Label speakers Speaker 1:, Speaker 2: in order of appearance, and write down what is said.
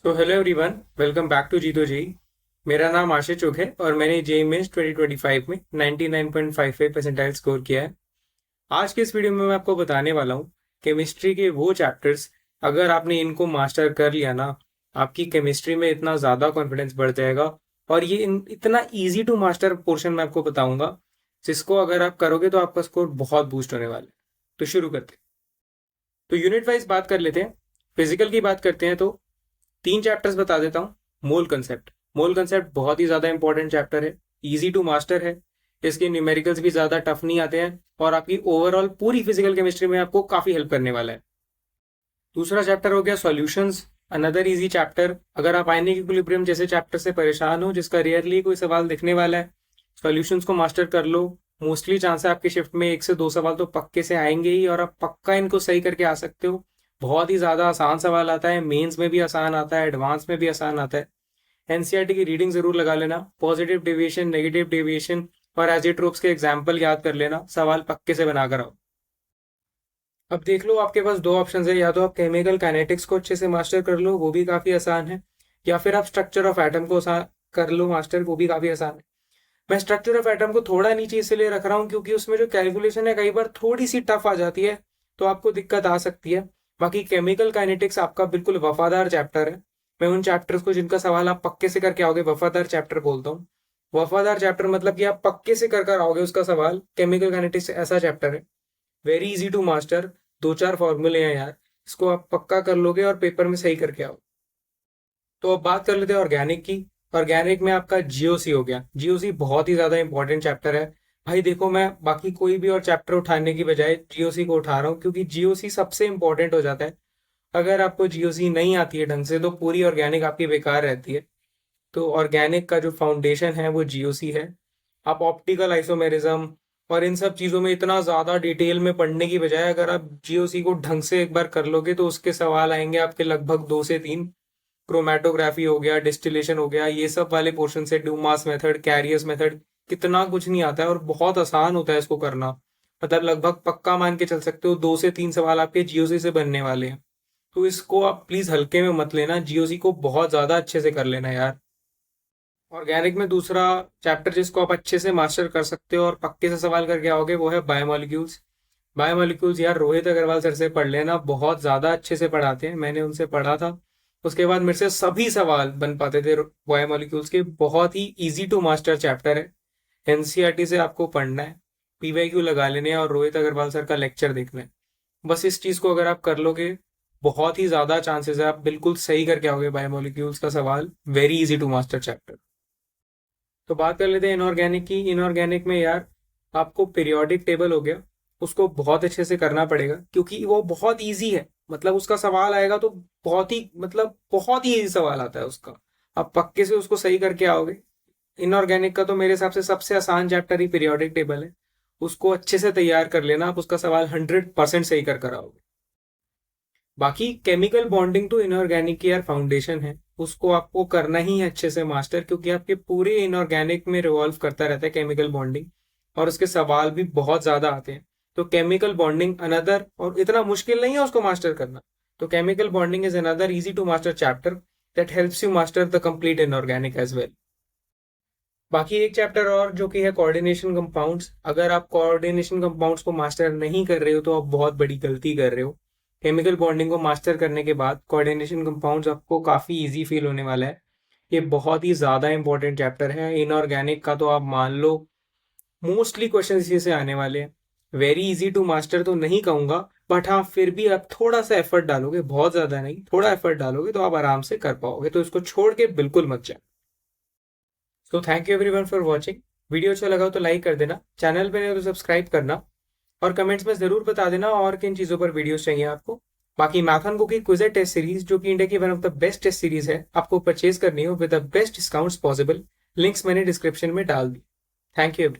Speaker 1: So hello everyone, welcome back to Jeeto ji. मेरा नाम आशीष चुग है और मैंने जेईई मेंस 2025 में 99.55 परसेंटाइल स्कोर किया है। आज के इस वीडियो में मैं आपको बताने वाला हूँ केमिस्ट्री के वो चैप्टर्स, अगर आपने इनको मास्टर कर लिया ना, आपकी केमिस्ट्री में इतना ज़्यादा कॉन्फिडेंस बढ़ जाएगा। और ये इतना इजी टू मास्टर पोर्शन मैं आपको बताऊंगा, जिसको अगर आप करोगे तो आपका स्कोर बहुत बूस्ट होने वाला है। तो शुरू करते हैं। तो यूनिट वाइज बात कर लेते हैं। फिजिकल की बात करते हैं तो तीन चैप्टर्स बता देता हूँ। मोल कंसेप्ट बहुत ही ज्यादा इंपॉर्टेंट चैप्टर है, इजी टू मास्टर है। इसके न्यूमेरिकल्स भी ज्यादा टफ नहीं आते हैं और आपकी ओवरऑल पूरी फिजिकल केमिस्ट्री में आपको काफी हेल्प करने वाला है। दूसरा चैप्टर हो गया सॉल्यूशंस, अनदर इजी चैप्टर। अगर आप आयनिक इक्विलिब्रियम जैसे चैप्टर से परेशान हो जिसका रेयरली कोई सवाल दिखने वाला है, सॉल्यूशंस को मास्टर कर लो। मोस्टली चांस है आपकी शिफ्ट में 1 से 2 सवाल तो पक्के से आएंगे ही और आप पक्का इनको सही करके आ सकते हो। बहुत ही ज्यादा आसान सवाल आता है, मेंस में भी आसान आता है, एडवांस में भी आसान आता है। एनसीईआरटी की रीडिंग जरूर लगा लेना, पॉजिटिव डेविएशन, नेगेटिव डेविएशन और एजिट्रोप्स के एग्जाम्पल याद कर लेना, सवाल पक्के से बनाकर आओ। अब देख लो, आपके पास दो ऑप्शन है, या तो आप केमिकल काइनेटिक्स को अच्छे से मास्टर कर लो, वो भी काफी आसान है, या फिर आप स्ट्रक्चर ऑफ एटम को कर लो मास्टर, वो भी काफी आसान है। मैं स्ट्रक्चर ऑफ एटम को थोड़ा नीचे इसलिए रख रहा हूँ क्योंकि उसमें जो कैलकुलेशन है कई बार थोड़ी सी टफ आ जाती है, तो आपको दिक्कत आ सकती है। बाकी केमिकल काइनेटिक्स आपका बिल्कुल वफादार चैप्टर है। मैं उन चैप्टर्स को जिनका सवाल आप पक्के से करके आओगे वफादार चैप्टर बोलता हूँ। वफादार चैप्टर मतलब कि आप पक्के से कर आओगे उसका सवाल। केमिकल काइनेटिक्स ऐसा चैप्टर है, वेरी इजी टू मास्टर। 2-4 फॉर्मूले हैं यार, इसको आप पक्का कर लोगे और पेपर में सही करके आओ। तो अब बात कर लेते हैं ऑर्गेनिक की। ऑर्गेनिक में आपका जीओसी हो गया। जीओसी बहुत ही ज्यादा इंपॉर्टेंट चैप्टर है। भाई देखो, मैं बाकी कोई भी और चैप्टर उठाने की बजाय जीओसी को उठा रहा हूँ क्योंकि जीओसी सबसे इंपॉर्टेंट हो जाता है। अगर आपको जीओसी नहीं आती है ढंग से तो पूरी ऑर्गेनिक आपकी बेकार रहती है। तो ऑर्गेनिक का जो फाउंडेशन है वो जीओसी है। आप ऑप्टिकल आइसोमेरिज्म और इन सब चीज़ों में इतना ज़्यादा डिटेल में पढ़ने की बजाय अगर आप जीओसी को ढंग से एक बार कर लोगे तो उसके सवाल आएंगे आपके लगभग 2 से 3। क्रोमेटोग्राफी हो गया, डिस्टिलेशन हो गया, ये सब वाले पोर्शन से डूमास मेथड, कैरियस मेथड, कितना कुछ नहीं आता है और बहुत आसान होता है इसको करना। मतलब लगभग पक्का मान के चल सकते हो 2 से 3 सवाल आपके जीओसी से बनने वाले हैं। तो इसको आप प्लीज हल्के में मत लेना, जीओसी को बहुत ज्यादा अच्छे से कर लेना यार। ऑर्गेनिक में दूसरा चैप्टर जिसको आप अच्छे से मास्टर कर सकते हो और पक्के से सवाल करके आओगे वो है बायोमोलिक्यूल्स। बायोमोलिक्यूल्स यार रोहित अग्रवाल सर से पढ़ लेना, बहुत ज्यादा अच्छे से पढ़ाते हैं, मैंने उनसे पढ़ा था। उसके बाद मेरे से सभी सवाल बन पाते थे बायोमोलिक्यूल्स के। बहुत ही इजी टू मास्टर चैप्टर है। एनसीईआरटी से आपको पढ़ना है, पीवाईक्यू लगा लेने हैं और रोहित अग्रवाल सर का लेक्चर देखना है। बस इस चीज को अगर आप कर लोगे, बहुत ही ज्यादा चांसेस है आप बिल्कुल सही करके आओगे बायोमोलिक्यूल्स का सवाल। Very easy to master chapter. तो बात कर लेते हैं इनऑर्गेनिक की। इनऑर्गेनिक में यार आपको पीरियोडिक टेबल हो गया, उसको बहुत अच्छे से करना पड़ेगा क्योंकि वो बहुत इजी है। मतलब उसका सवाल आएगा तो बहुत ही इजी सवाल आता है उसका। आप पक्के से उसको सही करके आओगे। इनऑर्गेनिक का तो मेरे हिसाब से सबसे आसान चैप्टर ही पीरियोडिक टेबल है। उसको अच्छे से तैयार कर लेना, आप उसका सवाल 100% सही कर आओगे। बाकी केमिकल बॉन्डिंग तो इनऑर्गेनिक की यार फाउंडेशन है, उसको आपको करना ही है अच्छे से मास्टर, क्योंकि आपके पूरे इनऑर्गेनिक में रिवॉल्व करता रहता है केमिकल बॉन्डिंग और उसके सवाल भी बहुत ज्यादा आते हैं। तो केमिकल बॉन्डिंग अनदर, और इतना मुश्किल नहीं है उसको मास्टर करना। तो chemical bonding is another easy to master chapter that helps you master the complete inorganic as well. बाकी एक चैप्टर और जो कि है कोऑर्डिनेशन कंपाउंड्स। अगर आप कोऑर्डिनेशन कंपाउंड्स को मास्टर नहीं कर रहे हो तो आप बहुत बड़ी गलती कर रहे हो। केमिकल बॉन्डिंग को मास्टर करने के बाद कोऑर्डिनेशन कंपाउंड्स आपको काफ़ी इजी फील होने वाला है। ये बहुत ही ज़्यादा इंपॉर्टेंट चैप्टर है। इनऑर्गेनिक का तो आप मान लो मोस्टली क्वेश्चन इसी से आने वाले हैं। वेरी इजी टू मास्टर तो नहीं कहूँगा, बट हाँ फिर भी आप थोड़ा सा एफर्ट डालोगे, बहुत ज़्यादा नहीं, थोड़ा एफर्ट डालोगे तो आप आराम से कर पाओगे। तो इसको छोड़ के बिल्कुल मत जाए। तो thank you everyone for watching. Video अच्छा लगा तो लाइक कर देना, चैनल पे नहीं हो तो सब्सक्राइब करना, और कमेंट्स में जरूर बता देना और किन चीज़ों पर वीडियोस चाहिए आपको। बाकी मैथन को की क्विज टेस्ट सीरीज, जो कि इंडिया की one of the best test series है, आपको परचेज करनी हो with the best discounts possible, links मैंने डिस्क्रिप्शन में डाल दी। Thank you.